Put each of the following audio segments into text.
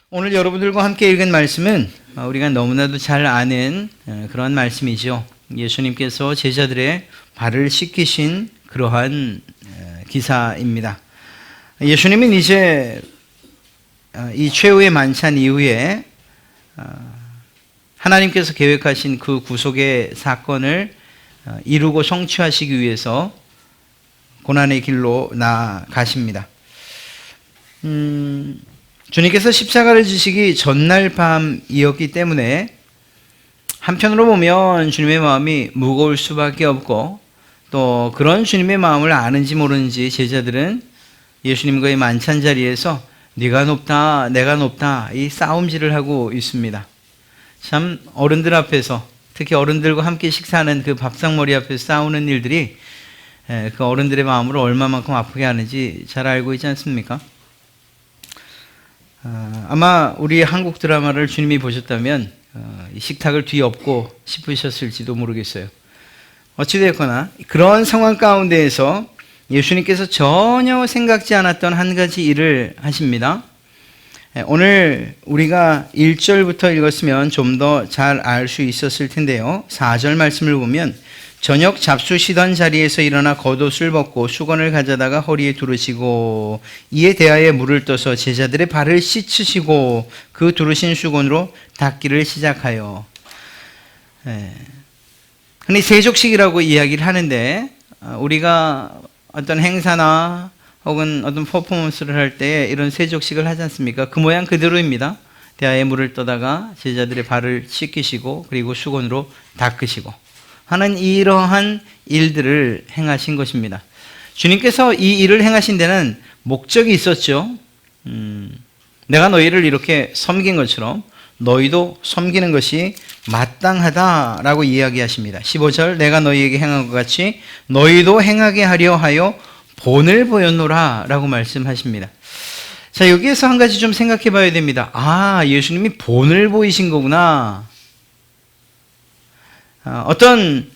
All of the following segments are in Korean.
오늘 여러분들과 함께 읽은 말씀은 우리가 너무나도 잘 아는 그런 말씀이죠. 예수님께서 제자들의 발을 씻기신 그러한 기사입니다. 예수님은 이제 이 최후의 만찬 이후에 하나님께서 계획하신 그 구속의 사건을 이루고 성취하시기 위해서 고난의 길로 나아가십니다. 주님께서 십자가를 지시기 전날 밤이었기 때문에 한편으로 보면 주님의 마음이 무거울 수밖에 없고, 또 그런 주님의 마음을 아는지 모르는지 제자들은 예수님과의 만찬 자리에서 네가 높다 내가 높다 이 싸움질을 하고 있습니다. 참 어른들 앞에서, 특히 어른들과 함께 식사하는 그 밥상머리 앞에서 싸우는 일들이 그 어른들의 마음을 얼마만큼 아프게 하는지 잘 알고 있지 않습니까? 아마 우리 한국 드라마를 주님이 보셨다면 식탁을 뒤엎고 싶으셨을지도 모르겠어요. 어찌되었거나 그런 상황 가운데에서 예수님께서 전혀 생각지 않았던 한 가지 일을 하십니다. 오늘 우리가 1절부터 읽었으면 좀 더 잘 알 수 있었을 텐데요. 4절 말씀을 보면 저녁 잡수시던 자리에서 일어나 겉옷을 벗고 수건을 가져다가 허리에 두르시고 이에 대하여 물을 떠서 제자들의 발을 씻으시고 그 두르신 수건으로 닦기를 시작하여. 흔히 세족식이라고 이야기를 하는데, 우리가 어떤 행사나 혹은 어떤 퍼포먼스를 할 때 이런 세족식을 하지 않습니까? 그 모양 그대로입니다. 대하에 물을 떠다가 제자들의 발을 씻기시고 그리고 수건으로 닦으시고 하는 이러한 일들을 행하신 것입니다. 주님께서 이 일을 행하신 데는 목적이 있었죠. 내가 너희를 이렇게 섬긴 것처럼 너희도 섬기는 것이 마땅하다라고 이야기하십니다. 15절 내가 너희에게 행한 것 같이 너희도 행하게 하려 하여 본을 보였노라 라고 말씀하십니다. 자, 여기에서 한 가지 좀 생각해 봐야 됩니다. 예수님이 본을 보이신 거구나. 어떤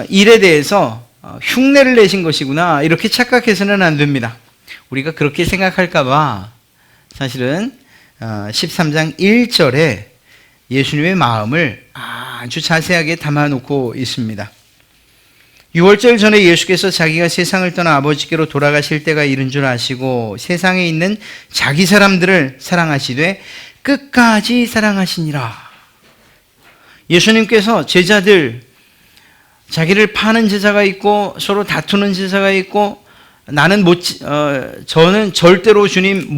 일에 대해서 흉내를 내신 것이구나, 이렇게 착각해서는 안 됩니다. 우리가 그렇게 생각할까 봐 사실은 13장 1절에 예수님의 마음을 아주 자세하게 담아놓고 있습니다. 6월절 전에 예수께서 자기가 세상을 떠나 아버지께로 돌아가실 때가 이른 줄 아시고 세상에 있는 자기 사람들을 사랑하시되 끝까지 사랑하시니라. 예수님께서 제자들, 자기를 파는 제자가 있고 서로 다투는 제자가 있고, 저는 절대로 주님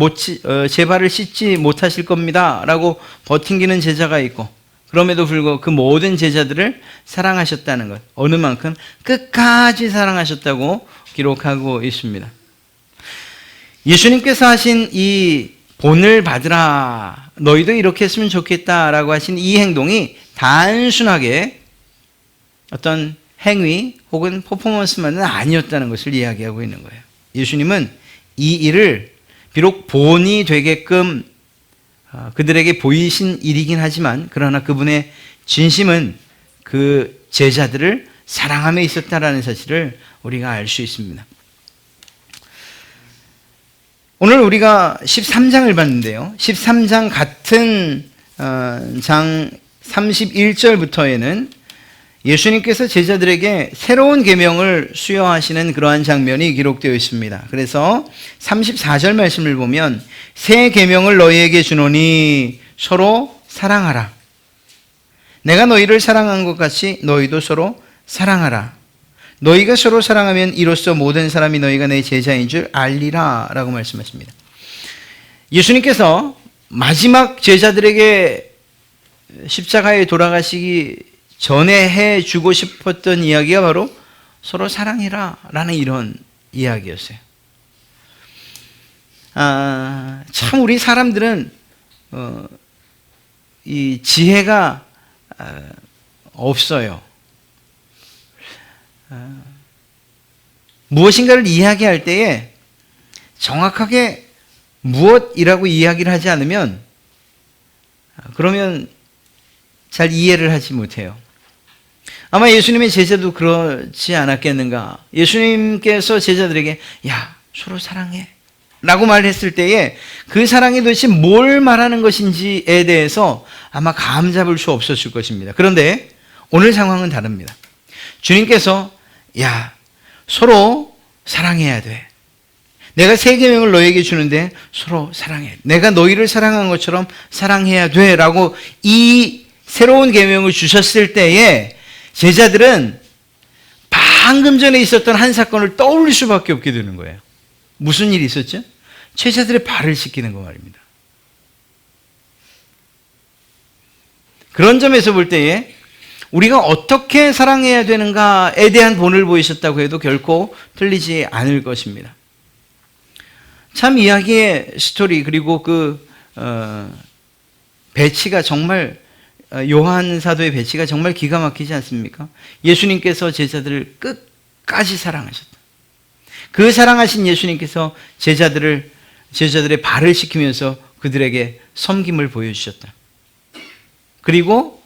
제 발을 씻지 못하실 겁니다 라고 버팅기는 제자가 있고, 그럼에도 불구하고 그 모든 제자들을 사랑하셨다는 것, 어느 만큼 끝까지 사랑하셨다고 기록하고 있습니다. 예수님께서 하신 이 본을 받으라, 너희도 이렇게 했으면 좋겠다라고 하신 이 행동이 단순하게 어떤 행위 혹은 퍼포먼스만은 아니었다는 것을 이야기하고 있는 거예요. 예수님은 이 일을 비록 본이 되게끔 그들에게 보이신 일이긴 하지만, 그러나 그분의 진심은 그 제자들을 사랑함에 있었다라는 사실을 우리가 알 수 있습니다. 오늘 우리가 13장을 봤는데요. 13장 같은 장 31절부터에는 예수님께서 제자들에게 새로운 계명을 수여하시는 그러한 장면이 기록되어 있습니다. 그래서 34절 말씀을 보면 새 계명을 너희에게 주노니 서로 사랑하라. 내가 너희를 사랑한 것 같이 너희도 서로 사랑하라. 너희가 서로 사랑하면 이로써 모든 사람이 너희가 내 제자인 줄 알리라 라고 말씀하십니다. 예수님께서 마지막 제자들에게 십자가에 돌아가시기 전에 해주고 싶었던 이야기가 바로 서로 사랑해라 라는 이런 이야기였어요. 참 우리 사람들은 이 지혜가 없어요. 무엇인가를 이야기할 때에 정확하게 무엇이라고 이야기를 하지 않으면 그러면 잘 이해를 하지 못해요. 아마 예수님의 제자도 그렇지 않았겠는가. 예수님께서 제자들에게 야, 서로 사랑해 라고 말했을 때에 그 사랑이 도대체 뭘 말하는 것인지에 대해서 아마 감 잡을 수 없었을 것입니다. 그런데 오늘 상황은 다릅니다. 주님께서 야, 서로 사랑해야 돼. 내가 새 계명을 너에게 주는데 서로 사랑해. 내가 너희를 사랑한 것처럼 사랑해야 돼. 라고 이 새로운 계명을 주셨을 때에 제자들은 방금 전에 있었던 한 사건을 떠올릴 수밖에 없게 되는 거예요. 무슨 일이 있었죠? 제자들의 발을 씻기는 거 말입니다. 그런 점에서 볼 때에 우리가 어떻게 사랑해야 되는가에 대한 본을 보이셨다고 해도 결코 틀리지 않을 것입니다. 참 이야기의 스토리 그리고 배치가 정말 요한 사도의 배치가 정말 기가 막히지 않습니까? 예수님께서 제자들을 끝까지 사랑하셨다. 그 사랑하신 예수님께서 제자들의 발을 씻기면서 그들에게 섬김을 보여주셨다. 그리고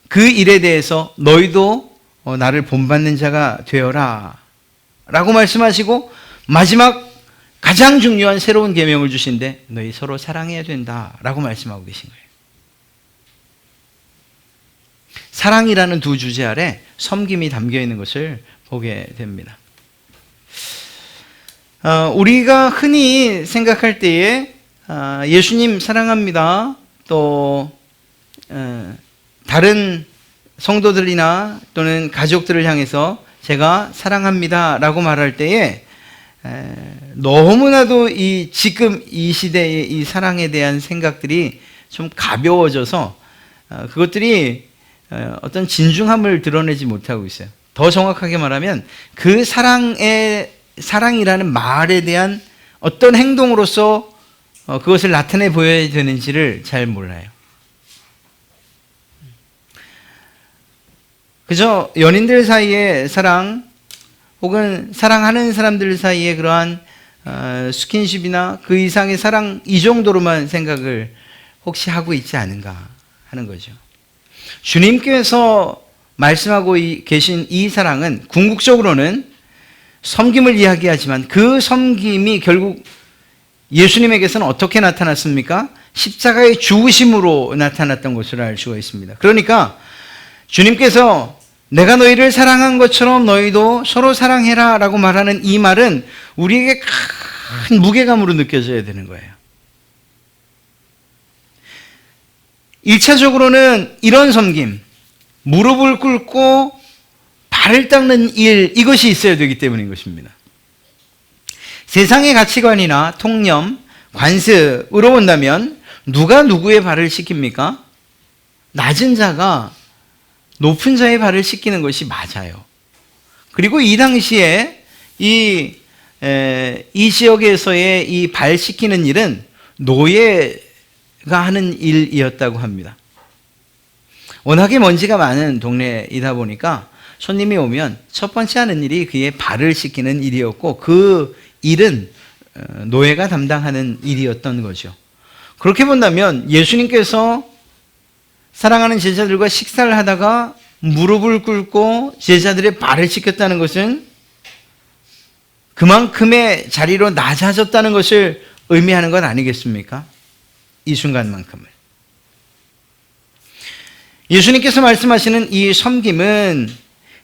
그 일에 대해서 너희도 나를 본받는 자가 되어라 라고 말씀하시고 마지막 가장 중요한 새로운 계명을 주신데 너희 서로 사랑해야 된다라고 말씀하고 계신 거예요. 사랑이라는 두 주제 아래 섬김이 담겨 있는 것을 보게 됩니다. 우리가 흔히 생각할 때에 예수님 사랑합니다. 또 다른 성도들이나 또는 가족들을 향해서 제가 사랑합니다 라고 말할 때에 너무나도 지금 이 시대의 이 사랑에 대한 생각들이 좀 가벼워져서 그것들이 어떤 진중함을 드러내지 못하고 있어요. 더 정확하게 말하면 그 사랑이라는 말에 대한 어떤 행동으로서 그것을 나타내 보여야 되는지를 잘 몰라요. 그저 연인들 사이의 사랑 혹은 사랑하는 사람들 사이의 그러한 스킨십이나 그 이상의 사랑 이 정도로만 생각을 혹시 하고 있지 않은가 하는 거죠. 주님께서 말씀하고 계신 이 사랑은 궁극적으로는 섬김을 이야기하지만 그 섬김이 결국 예수님에게서는 어떻게 나타났습니까? 십자가의 죽으심으로 나타났던 것을 알 수가 있습니다. 그러니까 주님께서 내가 너희를 사랑한 것처럼 너희도 서로 사랑해라 라고 말하는 이 말은 우리에게 큰 무게감으로 느껴져야 되는 거예요. 1차적으로는 이런 섬김, 무릎을 꿇고 발을 닦는 일, 이것이 있어야 되기 때문인 것입니다. 세상의 가치관이나 통념, 관습으로 본다면 누가 누구의 발을 씻깁니까? 낮은 자가 높은 자의 발을 씻기는 것이 맞아요. 그리고 이 당시에 이 지역에서의 이 발 씻기는 일은 노예가 하는 일이었다고 합니다. 워낙에 먼지가 많은 동네이다 보니까 손님이 오면 첫 번째 하는 일이 그의 발을 씻기는 일이었고 그 일은 노예가 담당하는 일이었던 거죠. 그렇게 본다면 예수님께서 사랑하는 제자들과 식사를 하다가 무릎을 꿇고 제자들의 발을 씻겼다는 것은 그만큼의 자리로 낮아졌다는 것을 의미하는 것 아니겠습니까? 이 순간만큼을. 예수님께서 말씀하시는 이 섬김은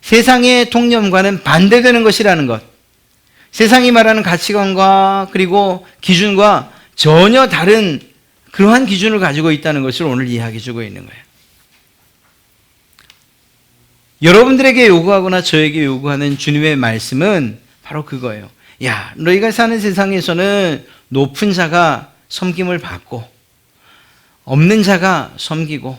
세상의 통념과는 반대되는 것이라는 것. 세상이 말하는 가치관과 그리고 기준과 전혀 다른 그러한 기준을 가지고 있다는 것을 오늘 이야기해 주고 있는 거예요. 여러분들에게 요구하거나 저에게 요구하는 주님의 말씀은 바로 그거예요. 야, 너희가 사는 세상에서는 높은 자가 섬김을 받고 없는 자가 섬기고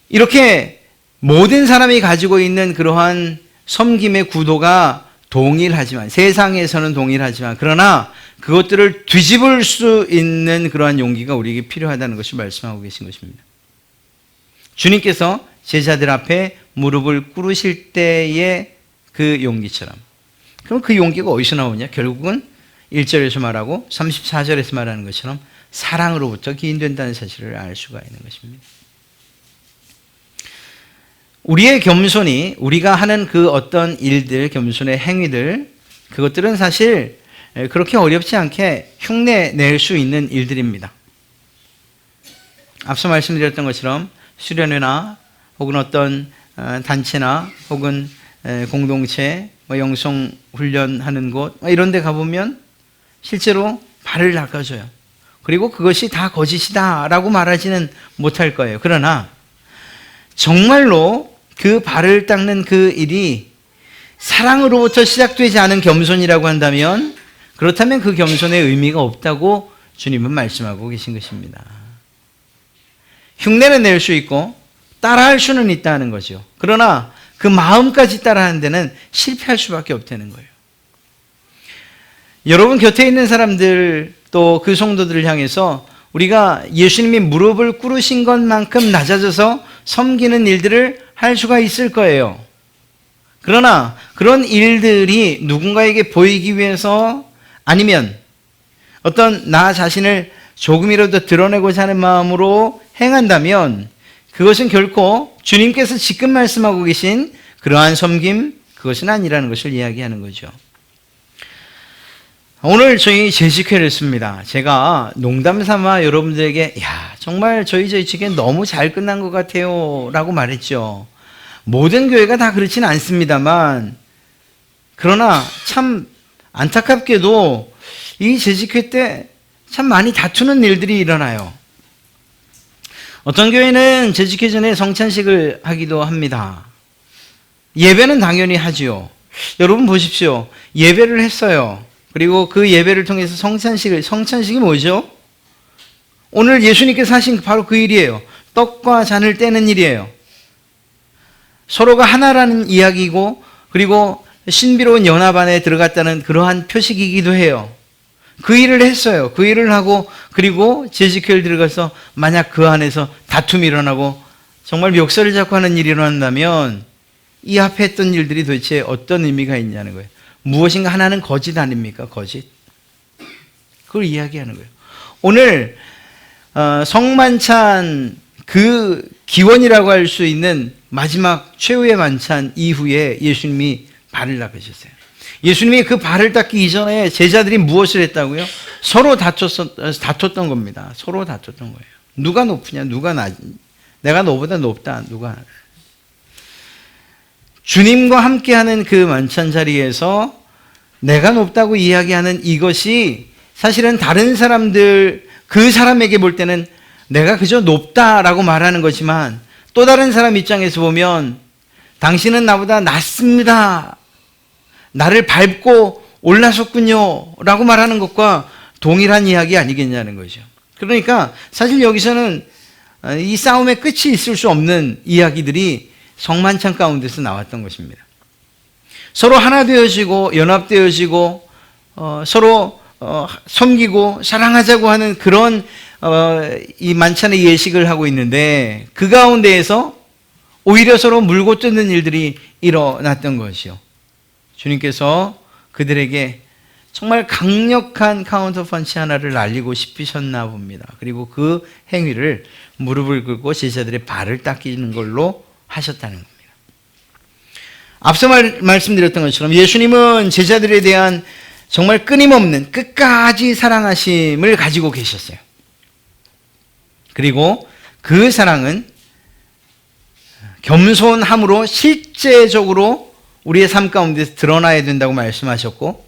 이렇게 모든 사람이 가지고 있는 그러한 섬김의 구도가 동일하지만 세상에서는 동일하지만 그러나 그것들을 뒤집을 수 있는 그러한 용기가 우리에게 필요하다는 것을 말씀하고 계신 것입니다. 주님께서 제자들 앞에 무릎을 꿇으실 때의 그 용기처럼. 그럼 그 용기가 어디서 나오냐? 결국은 1절에서 말하고 34절에서 말하는 것처럼 사랑으로부터 기인된다는 사실을 알 수가 있는 것입니다. 우리의 겸손이 우리가 하는 그 어떤 일들, 겸손의 행위들 그것들은 사실 그렇게 어렵지 않게 흉내 낼 수 있는 일들입니다. 앞서 말씀드렸던 것처럼 수련회나 혹은 어떤 단체나 혹은 공동체, 영성 훈련하는 곳 이런 데 가보면 실제로 발을 닦아줘요. 그리고 그것이 다 거짓이다라고 말하지는 못할 거예요. 그러나 정말로 그 발을 닦는 그 일이 사랑으로부터 시작되지 않은 겸손이라고 한다면 그렇다면 그 겸손의 의미가 없다고 주님은 말씀하고 계신 것입니다. 흉내는 낼 수 있고 따라할 수는 있다는 거죠. 그러나 그 마음까지 따라하는 데는 실패할 수밖에 없다는 거예요. 여러분 곁에 있는 사람들 또 그 성도들을 향해서 우리가 예수님이 무릎을 꿇으신 것만큼 낮아져서 섬기는 일들을 할 수가 있을 거예요. 그러나 그런 일들이 누군가에게 보이기 위해서 아니면 어떤 나 자신을 조금이라도 드러내고자 하는 마음으로 행한다면 그것은 결코 주님께서 지금 말씀하고 계신 그러한 섬김, 그것은 아니라는 것을 이야기하는 거죠. 오늘 저희 재직회를 했습니다. 제가 농담 삼아 여러분들에게 정말 저희 재직회 너무 잘 끝난 것 같아요 라고 말했죠. 모든 교회가 다 그렇지는 않습니다만 그러나 참 안타깝게도 이 재직회 때 참 많이 다투는 일들이 일어나요. 어떤 교회는 재직회 전에 성찬식을 하기도 합니다. 예배는 당연히 하지요. 여러분 보십시오. 예배를 했어요. 그리고 그 예배를 통해서 성찬식이 뭐죠? 오늘 예수님께서 하신 바로 그 일이에요. 떡과 잔을 떼는 일이에요. 서로가 하나라는 이야기이고 그리고 신비로운 연합 안에 들어갔다는 그러한 표식이기도 해요. 그 일을 했어요. 그 일을 하고 그리고 재직회를 들어가서 만약 그 안에서 다툼이 일어나고 정말 멱살을 잡고 하는 일이 일어난다면 이 앞에 했던 일들이 도대체 어떤 의미가 있냐는 거예요. 무엇인가 하나는 거짓 아닙니까? 거짓. 그걸 이야기하는 거예요. 오늘 성만찬 그 기원이라고 할 수 있는 마지막 최후의 만찬 이후에 예수님이 발을 닦으셨어요. 예수님이 그 발을 닦기 이전에 제자들이 무엇을 했다고요? 서로 다퉜던 겁니다. 서로 다퉜던 거예요. 누가 높으냐, 누가 내가 너보다 높다, 누가. 주님과 함께하는 그 만찬 자리에서 내가 높다고 이야기하는 이것이 사실은 다른 사람들, 그 사람에게 볼 때는 내가 그저 높다라고 말하는 거지만 또 다른 사람 입장에서 보면 당신은 나보다 낮습니다. 나를 밟고 올라섰군요. 라고 말하는 것과 동일한 이야기 아니겠냐는 거죠. 그러니까 사실 여기서는 이 싸움의 끝이 있을 수 없는 이야기들이 성만찬 가운데서 나왔던 것입니다. 서로 하나 되어지고 연합되어지고 서로 섬기고 사랑하자고 하는 그런 이 만찬의 예식을 하고 있는데 그 가운데에서 오히려 서로 물고 뜯는 일들이 일어났던 것이요. 주님께서 그들에게 정말 강력한 카운터 펀치 하나를 날리고 싶으셨나 봅니다. 그리고 그 행위를 무릎을 꿇고 제자들의 발을 닦이는 걸로 하셨다는 겁니다. 앞서 말씀드렸던 것처럼 예수님은 제자들에 대한 정말 끊임없는 끝까지 사랑하심을 가지고 계셨어요. 그리고 그 사랑은 겸손함으로 실제적으로 우리의 삶 가운데서 드러나야 된다고 말씀하셨고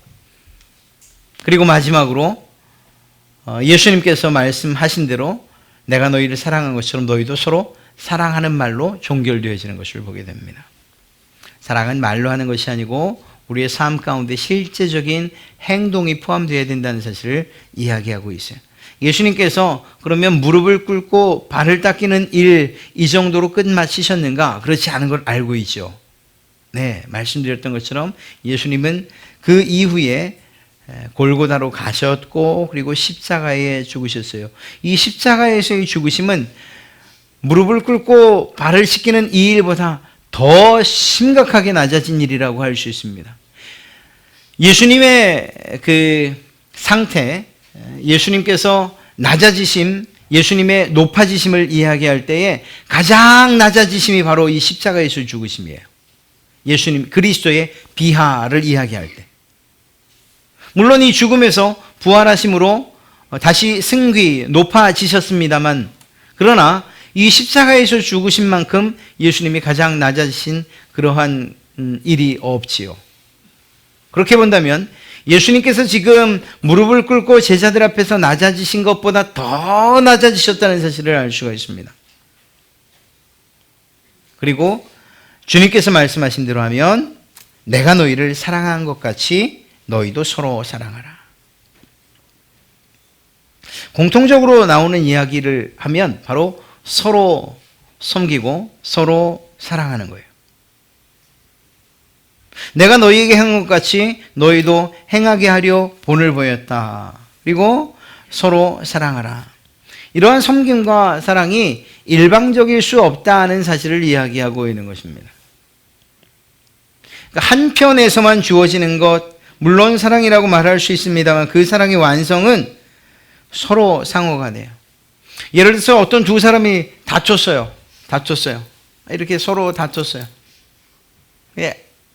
그리고 마지막으로 예수님께서 말씀하신 대로 내가 너희를 사랑한 것처럼 너희도 서로 사랑하는 말로 종결되어지는 것을 보게 됩니다. 사랑은 말로 하는 것이 아니고 우리의 삶 가운데 실제적인 행동이 포함되어야 된다는 사실을 이야기하고 있어요. 예수님께서 그러면 무릎을 꿇고 발을 닦이는 일 이 정도로 끝마치셨는가? 그렇지 않은 걸 알고 있죠. 네, 말씀드렸던 것처럼 예수님은 그 이후에 골고다로 가셨고 그리고 십자가에 죽으셨어요. 이 십자가에서의 죽으심은 무릎을 꿇고 발을 씻기는 이 일보다 더 심각하게 낮아진 일이라고 할 수 있습니다. 예수님의 그 상태, 예수님께서 낮아지심, 예수님의 높아지심을 이야기할 때에 가장 낮아지심이 바로 이 십자가에서 죽으심이에요. 예수님 그리스도의 비하를 이야기할 때. 물론 이 죽음에서 부활하심으로 다시 승귀 높아지셨습니다만, 그러나 이 십자가에서 죽으신 만큼 예수님이 가장 낮아지신 그러한 일이 없지요. 그렇게 본다면 예수님께서 지금 무릎을 꿇고 제자들 앞에서 낮아지신 것보다 더 낮아지셨다는 사실을 알 수가 있습니다. 그리고 주님께서 말씀하신 대로 하면 내가 너희를 사랑한 것 같이 너희도 서로 사랑하라. 공통적으로 나오는 이야기를 하면 바로 서로 섬기고 서로 사랑하는 거예요. 내가 너희에게 행한 것 같이 너희도 행하게 하려 본을 보였다. 그리고 서로 사랑하라. 이러한 섬김과 사랑이 일방적일 수 없다는 사실을 이야기하고 있는 것입니다. 그러니까 한편에서만 주어지는 것, 물론 사랑이라고 말할 수 있습니다만 그 사랑의 완성은 서로 상호가 돼요. 예를 들어서 어떤 두 사람이 다퉜어요. 이렇게 서로 다퉜어요.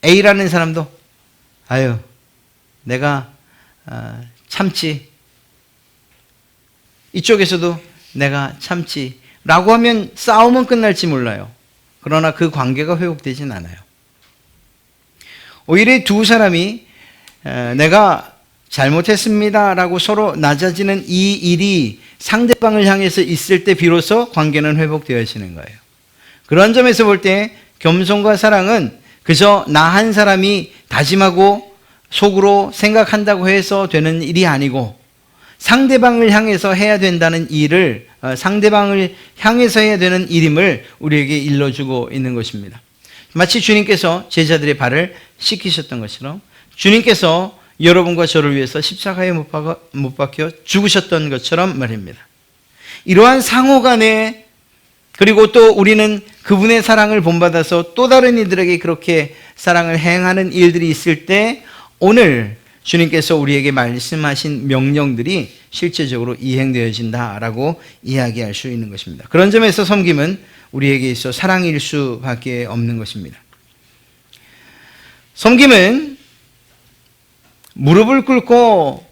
A라는 사람도 아유 내가 참지, 이쪽에서도 내가 참지 라고 하면 싸움은 끝날지 몰라요. 그러나 그 관계가 회복되진 않아요. 오히려 두 사람이 내가 잘못했습니다 라고 서로 낮아지는 이 일이 상대방을 향해서 있을 때 비로소 관계는 회복되어지는 거예요. 그런 점에서 볼 때 겸손과 사랑은 그저 나 한 사람이 다짐하고 속으로 생각한다고 해서 되는 일이 아니고 상대방을 향해서 해야 된다는 일을, 상대방을 향해서 해야 되는 일임을 우리에게 일러주고 있는 것입니다. 마치 주님께서 제자들의 발을 씻기셨던 것처럼 주님께서 여러분과 저를 위해서 십자가에 못 박혀 죽으셨던 것처럼 말입니다. 이러한 상호간에, 그리고 또 우리는 그분의 사랑을 본받아서 또 다른 이들에게 그렇게 사랑을 행하는 일들이 있을 때 오늘 주님께서 우리에게 말씀하신 명령들이 실제적으로 이행되어진다라고 이야기할 수 있는 것입니다. 그런 점에서 섬김은 우리에게 있어 사랑일 수밖에 없는 것입니다. 섬김은 무릎을 꿇고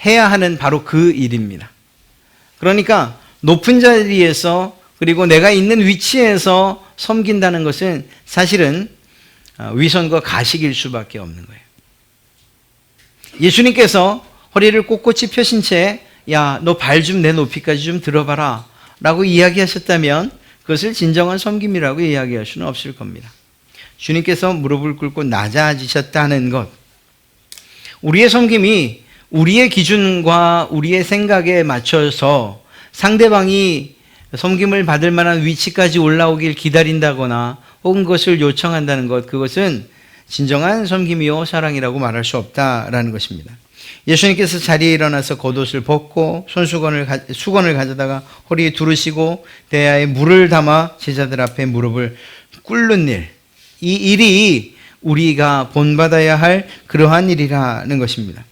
해야 하는 바로 그 일입니다. 그러니까 높은 자리에서, 그리고 내가 있는 위치에서 섬긴다는 것은 사실은 위선과 가식일 수밖에 없는 거예요. 예수님께서 허리를 꼿꼿이 펴신 채 야, 너 발 좀 내 높이까지 좀 들어봐라 라고 이야기하셨다면 그것을 진정한 섬김이라고 이야기할 수는 없을 겁니다. 주님께서 무릎을 꿇고 낮아지셨다는 것, 우리의 섬김이 우리의 기준과 우리의 생각에 맞춰서 상대방이 섬김을 받을 만한 위치까지 올라오길 기다린다거나 혹은 그것을 요청한다는 것, 그것은 진정한 섬김이요 사랑이라고 말할 수 없다라는 것입니다. 예수님께서 자리에 일어나서 겉옷을 벗고 수건을 가져다가 허리에 두르시고 대야에 물을 담아 제자들 앞에 무릎을 꿇는 일, 이 일이 우리가 본받아야 할 그러한 일이라는 것입니다.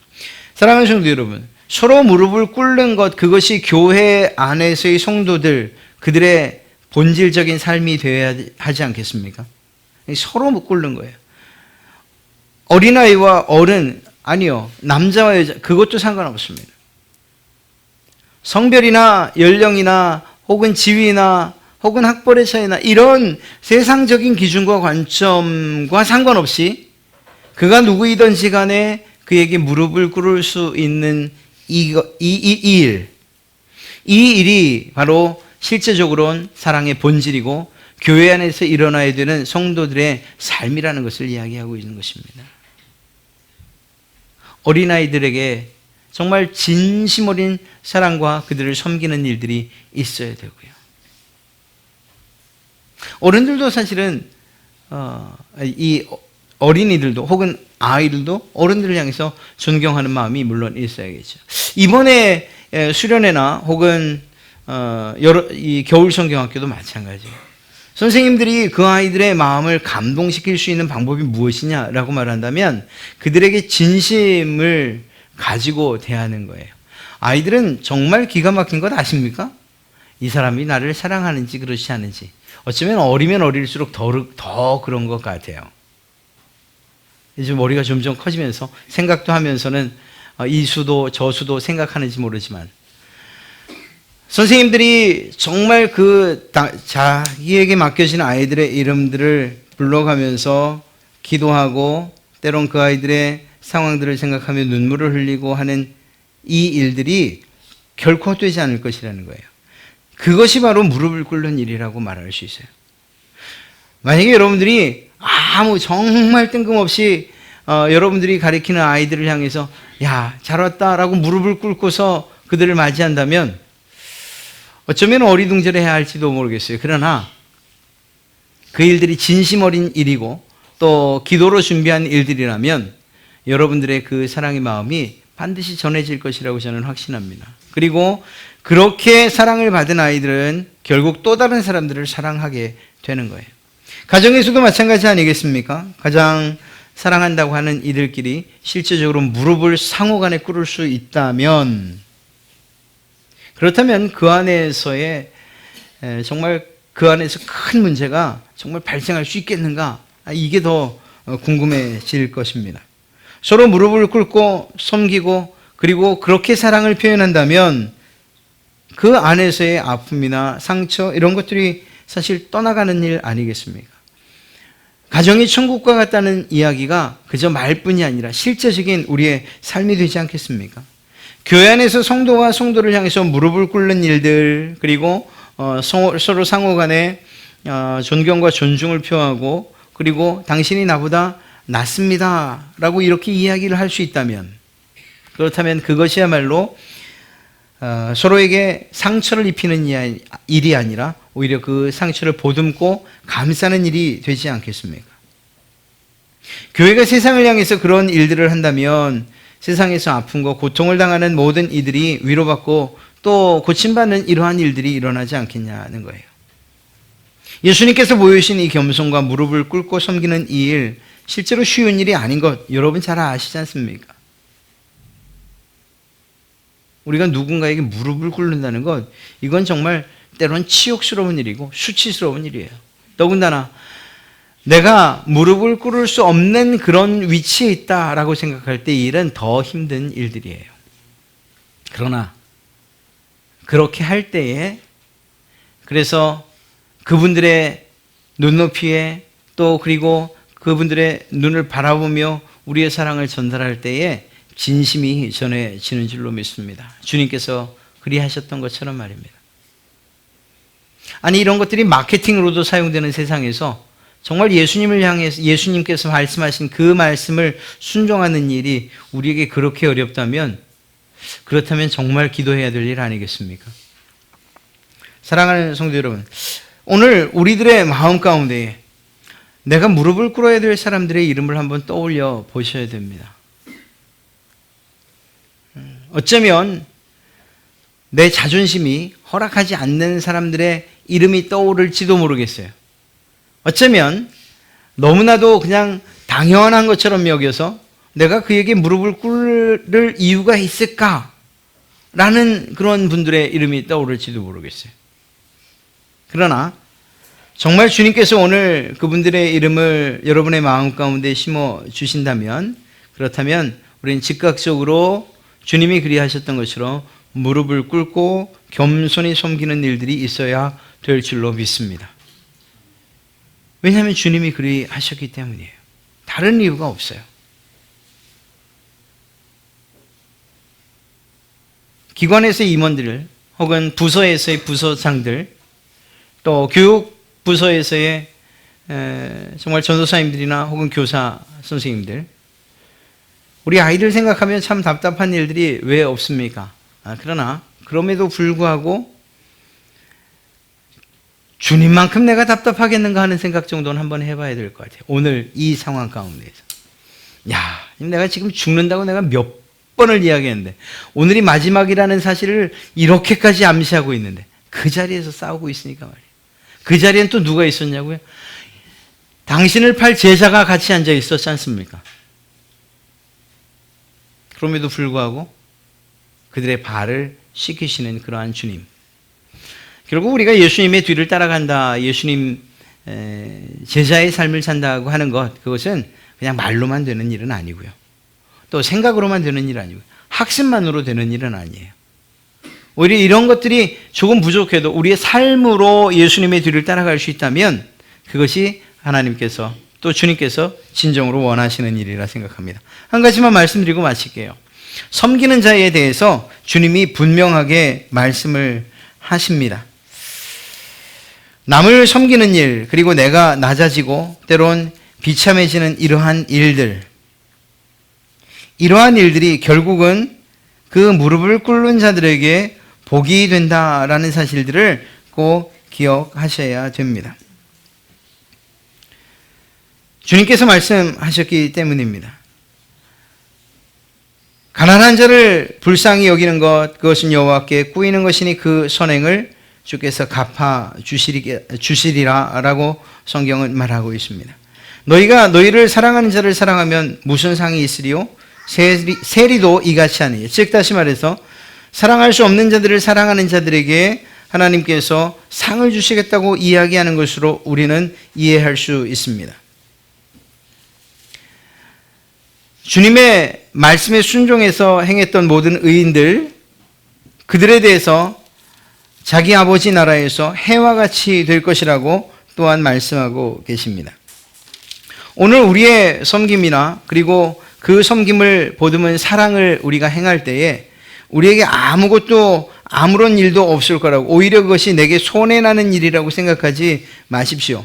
사랑하는 성도 여러분, 서로 무릎을 꿇는 것, 그것이 교회 안에서의 성도들, 그들의 본질적인 삶이 되어야 하지 않겠습니까? 서로 꿇는 거예요. 어린아이와 어른, 아니요, 남자와 여자, 그것도 상관없습니다. 성별이나 연령이나 혹은 지위나 혹은 학벌의 차이나 이런 세상적인 기준과 관점과 상관없이 그가 누구이든지 간에 그에게 무릎을 꿇을 수 있는 이 일이 바로 실제적으로는 사랑의 본질이고 교회 안에서 일어나야 되는 성도들의 삶이라는 것을 이야기하고 있는 것입니다. 어린아이들에게 정말 진심 어린 사랑과 그들을 섬기는 일들이 있어야 되고요. 어른들도 사실은 이 어린이들도 혹은 아이들도 어른들을 향해서 존경하는 마음이 물론 있어야겠죠. 이번에 수련회나 혹은 이 겨울 성경학교도 마찬가지예요. 선생님들이 그 아이들의 마음을 감동시킬 수 있는 방법이 무엇이냐라고 말한다면 그들에게 진심을 가지고 대하는 거예요. 아이들은 정말 기가 막힌 것 아십니까? 이 사람이 나를 사랑하는지 그렇지 않은지. 어쩌면 어리면 어릴수록 더 그런 것 같아요. 이제 머리가 점점 커지면서 생각도 하면서는 이 수도 저 수도 생각하는지 모르지만 선생님들이 정말 자기에게 맡겨진 아이들의 이름들을 불러가면서 기도하고 때론 그 아이들의 상황들을 생각하며 눈물을 흘리고 하는 이 일들이 결코 헛되지 않을 것이라는 거예요. 그것이 바로 무릎을 꿇는 일이라고 말할 수 있어요. 만약에 여러분들이 정말 뜬금없이 여러분들이 가리키는 아이들을 향해서 야, 잘 왔다라고 무릎을 꿇고서 그들을 맞이한다면 어쩌면 어리둥절해야 할지도 모르겠어요. 그러나 그 일들이 진심 어린 일이고 또 기도로 준비한 일들이라면 여러분들의 그 사랑의 마음이 반드시 전해질 것이라고 저는 확신합니다. 그리고 그렇게 사랑을 받은 아이들은 결국 또 다른 사람들을 사랑하게 되는 거예요. 가정에서도 마찬가지 아니겠습니까? 가장 사랑한다고 하는 이들끼리 실제적으로 무릎을 상호간에 꿇을 수 있다면, 그렇다면 그 안에서의 정말 그 안에서 큰 문제가 정말 발생할 수 있겠는가? 이게 더 궁금해질 것입니다. 서로 무릎을 꿇고 섬기고 그리고 그렇게 사랑을 표현한다면 그 안에서의 아픔이나 상처 이런 것들이 사실 떠나가는 일 아니겠습니까? 가정이 천국과 같다는 이야기가 그저 말뿐이 아니라 실제적인 우리의 삶이 되지 않겠습니까? 교회 안에서 성도와 성도를 향해서 무릎을 꿇는 일들, 그리고 서로 상호 간에 존경과 존중을 표하고 그리고 당신이 나보다 낫습니다 라고 이렇게 이야기를 할 수 있다면, 그렇다면 그것이야말로 서로에게 상처를 입히는 일이 아니라 오히려 그 상처를 보듬고 감싸는 일이 되지 않겠습니까? 교회가 세상을 향해서 그런 일들을 한다면 세상에서 아픔과 고통을 당하는 모든 이들이 위로받고 또 고침받는 이러한 일들이 일어나지 않겠냐는 거예요. 예수님께서 보여주신 이 겸손과 무릎을 꿇고 섬기는 이 일, 실제로 쉬운 일이 아닌 것 여러분 잘 아시지 않습니까? 우리가 누군가에게 무릎을 꿇는다는 것, 이건 정말 때로는 치욕스러운 일이고 수치스러운 일이에요. 더군다나 내가 무릎을 꿇을 수 없는 그런 위치에 있다라고 생각할 때 이 일은 더 힘든 일들이에요. 그러나 그렇게 할 때에, 그래서 그분들의 눈높이에 또 그리고 그분들의 눈을 바라보며 우리의 사랑을 전달할 때에 진심이 전해지는 줄로 믿습니다. 주님께서 그리하셨던 것처럼 말입니다. 아니, 이런 것들이 마케팅으로도 사용되는 세상에서 정말 예수님을 향해서 예수님께서 말씀하신 그 말씀을 순종하는 일이 우리에게 그렇게 어렵다면, 그렇다면 정말 기도해야 될 일 아니겠습니까? 사랑하는 성도 여러분, 오늘 우리들의 마음 가운데 내가 무릎을 꿇어야 될 사람들의 이름을 한번 떠올려 보셔야 됩니다. 어쩌면 내 자존심이 허락하지 않는 사람들의 이름이 떠오를지도 모르겠어요. 어쩌면 너무나도 그냥 당연한 것처럼 여겨서 내가 그에게 무릎을 꿇을 이유가 있을까라는 그런 분들의 이름이 떠오를지도 모르겠어요. 그러나 정말 주님께서 오늘 그분들의 이름을 여러분의 마음 가운데 심어 주신다면, 그렇다면 우리는 즉각적으로 주님이 그리하셨던 것처럼 무릎을 꿇고 겸손히 섬기는 일들이 있어야 될 줄로 믿습니다. 왜냐하면 주님이 그리하셨기 때문이에요. 다른 이유가 없어요. 기관에서의 임원들 혹은 부서에서의 부서장들, 또 교육부서에서의 정말 전도사님들이나 혹은 교사 선생님들, 우리 아이들 생각하면 참 답답한 일들이 왜 없습니까? 그러나 그럼에도 불구하고 주님만큼 내가 답답하겠는가 하는 생각 정도는 한번 해봐야 될 것 같아요. 오늘 이 상황 가운데에서. 야, 내가 지금 죽는다고 내가 몇 번을 이야기했는데 오늘이 마지막이라는 사실을 이렇게까지 암시하고 있는데 그 자리에서 싸우고 있으니까 말이에요. 그 자리엔 또 누가 있었냐고요? 당신을 팔 제자가 같이 앉아 있었지 않습니까? 그럼에도 불구하고 그들의 발을 씻기시는 그러한 주님. 결국 우리가 예수님의 뒤를 따라간다, 예수님 제자의 삶을 산다고 하는 것, 그것은 그냥 말로만 되는 일은 아니고요. 또 생각으로만 되는 일은 아니고요. 학습만으로 되는 일은 아니에요. 오히려 이런 것들이 조금 부족해도 우리의 삶으로 예수님의 뒤를 따라갈 수 있다면 그것이 하나님께서 또 주님께서 진정으로 원하시는 일이라 생각합니다. 한 가지만 말씀드리고 마칠게요. 섬기는 자에 대해서 주님이 분명하게 말씀을 하십니다. 남을 섬기는 일, 그리고 내가 낮아지고 때론 비참해지는 이러한 일들이 결국은 그 무릎을 꿇는 자들에게 복이 된다라는 사실들을 꼭 기억하셔야 됩니다. 주님께서 말씀하셨기 때문입니다. 가난한 자를 불쌍히 여기는 것, 그것은 여호와께 꾸이는 것이니 그 선행을 주께서 갚아 주시리라라고 성경은 말하고 있습니다. 너희가 너희를 사랑하는 자를 사랑하면 무슨 상이 있으리요? 세리도 이같이 하니. 즉 다시 말해서 사랑할 수 없는 자들을 사랑하는 자들에게 하나님께서 상을 주시겠다고 이야기하는 것으로 우리는 이해할 수 있습니다. 주님의 말씀에 순종해서 행했던 모든 의인들, 그들에 대해서 자기 아버지 나라에서 해와 같이 될 것이라고 또한 말씀하고 계십니다. 오늘 우리의 섬김이나 그리고 그 섬김을 보듬은 사랑을 우리가 행할 때에 우리에게 아무런 일도 없을 거라고, 오히려 그것이 내게 손해나는 일이라고 생각하지 마십시오.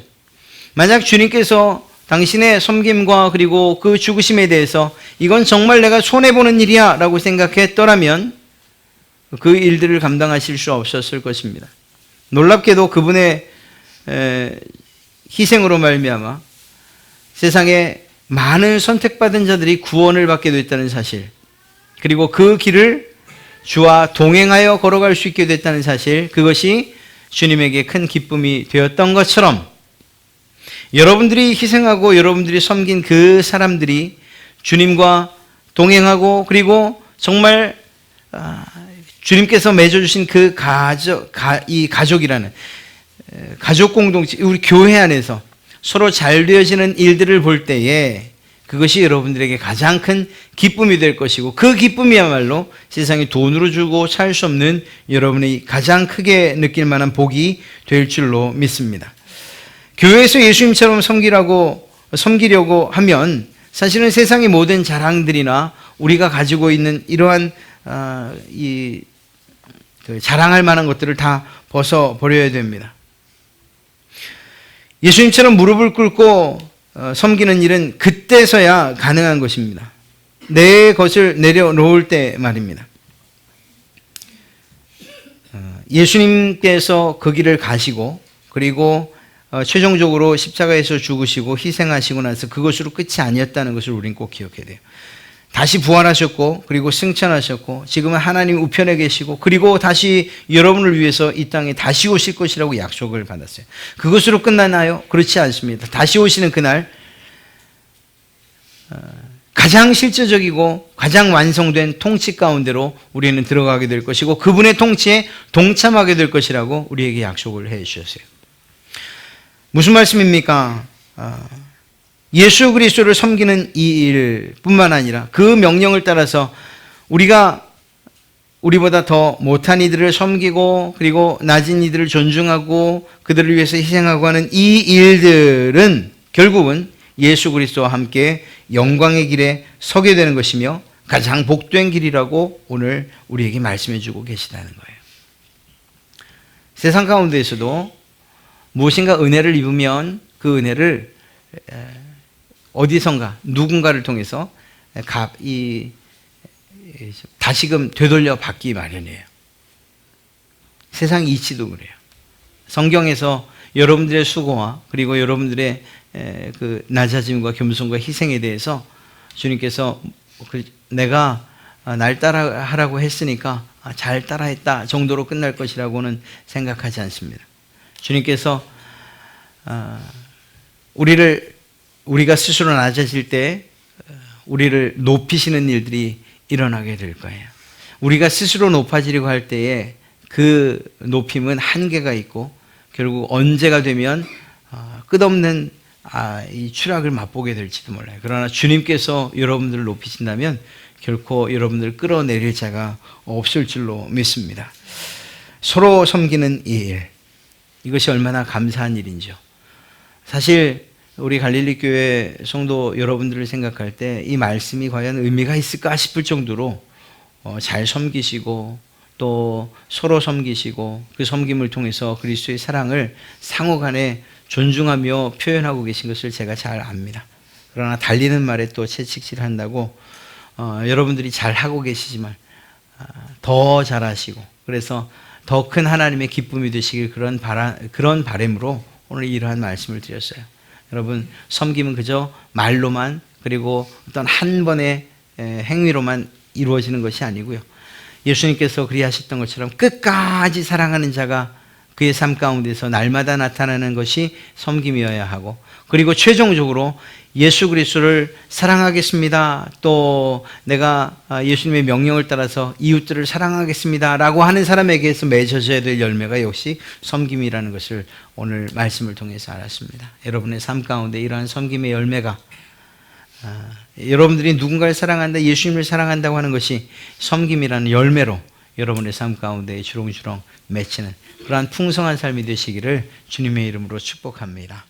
만약 주님께서 당신의 섬김과 그리고 그 죽으심에 대해서 이건 정말 내가 손해보는 일이야 라고 생각했더라면 그 일들을 감당하실 수 없었을 것입니다. 놀랍게도 그분의 희생으로 말미암아 세상에 많은 선택받은 자들이 구원을 받게 됐다는 사실, 그리고 그 길을 주와 동행하여 걸어갈 수 있게 됐다는 사실, 그것이 주님에게 큰 기쁨이 되었던 것처럼 여러분들이 희생하고 여러분들이 섬긴 그 사람들이 주님과 동행하고 그리고 정말 주님께서 맺어주신 그 이 가족이라는 가족 공동체, 우리 교회 안에서 서로 잘 되어지는 일들을 볼 때에 그것이 여러분들에게 가장 큰 기쁨이 될 것이고, 그 기쁨이야말로 세상에 돈으로 주고 살 수 없는 여러분이 가장 크게 느낄 만한 복이 될 줄로 믿습니다. 교회에서 예수님처럼 섬기려고 하면 사실은 세상의 모든 자랑들이나 우리가 가지고 있는 이러한 자랑할 만한 것들을 다 벗어버려야 됩니다. 예수님처럼 무릎을 꿇고 섬기는 일은 그때서야 가능한 것입니다. 내 것을 내려놓을 때 말입니다. 예수님께서 그 길을 가시고 그리고 최종적으로 십자가에서 죽으시고 희생하시고 나서 그것으로 끝이 아니었다는 것을 우리는 꼭 기억해야 돼요. 다시 부활하셨고 그리고 승천하셨고 지금은 하나님 우편에 계시고 그리고 다시 여러분을 위해서 이 땅에 다시 오실 것이라고 약속을 받았어요. 그것으로 끝나나요? 그렇지 않습니다. 다시 오시는 그날 가장 실제적이고 가장 완성된 통치 가운데로 우리는 들어가게 될 것이고 그분의 통치에 동참하게 될 것이라고 우리에게 약속을 해 주셨어요. 무슨 말씀입니까? 예수 그리스도를 섬기는 이 일뿐만 아니라 그 명령을 따라서 우리보다 더 못한 이들을 섬기고 그리고 낮은 이들을 존중하고 그들을 위해서 희생하고 하는 이 일들은 결국은 예수 그리스도와 함께 영광의 길에 서게 되는 것이며 가장 복된 길이라고 오늘 우리에게 말씀해 주고 계시다는 거예요. 세상 가운데에서도 무엇인가 은혜를 입으면 그 은혜를 어디선가 누군가를 통해서 다시금 되돌려 받기 마련이에요. 세상 이치도 그래요. 성경에서 여러분들의 수고와 그리고 여러분들의 그 낮아짐과 겸손과 희생에 대해서 주님께서 내가 날 따라하라고 했으니까 잘 따라했다 정도로 끝날 것이라고는 생각하지 않습니다. 주님께서 우리가 스스로 낮아질 때 우리를 높이시는 일들이 일어나게 될 거예요. 우리가 스스로 높아지려고 할 때에 그 높임은 한계가 있고 결국 언제가 되면 끝없는 이 추락을 맛보게 될지도 몰라요. 그러나 주님께서 여러분들을 높이신다면 결코 여러분들을 끌어내릴 자가 없을 줄로 믿습니다. 서로 섬기는 이 일, 이것이 얼마나 감사한 일인지요. 사실 우리 갈릴리 교회 성도 여러분들을 생각할 때 이 말씀이 과연 의미가 있을까 싶을 정도로 잘 섬기시고 또 서로 섬기시고 그 섬김을 통해서 그리스도의 사랑을 상호간에 존중하며 표현하고 계신 것을 제가 잘 압니다. 그러나 달리는 말에 또 채찍질한다고 여러분들이 잘 하고 계시지만 더 잘하시고 그래서 더 큰 하나님의 기쁨이 되시길 그런 바람으로 오늘 이러한 말씀을 드렸어요. 여러분, 섬김은 그저 말로만 그리고 어떤 한 번의 행위로만 이루어지는 것이 아니고요. 예수님께서 그리하셨던 것처럼 끝까지 사랑하는 자가 그의 삶 가운데서 날마다 나타나는 것이 섬김이어야 하고, 그리고 최종적으로 예수 그리스도를 사랑하겠습니다, 또 내가 예수님의 명령을 따라서 이웃들을 사랑하겠습니다 라고 하는 사람에게서 맺어져야 될 열매가 역시 섬김이라는 것을 오늘 말씀을 통해서 알았습니다. 여러분의 삶 가운데 이러한 섬김의 열매가 여러분들이 누군가를 사랑한다, 예수님을 사랑한다고 하는 것이 섬김이라는 열매로 여러분의 삶 가운데 주렁주렁 맺히는 그러한 풍성한 삶이 되시기를 주님의 이름으로 축복합니다.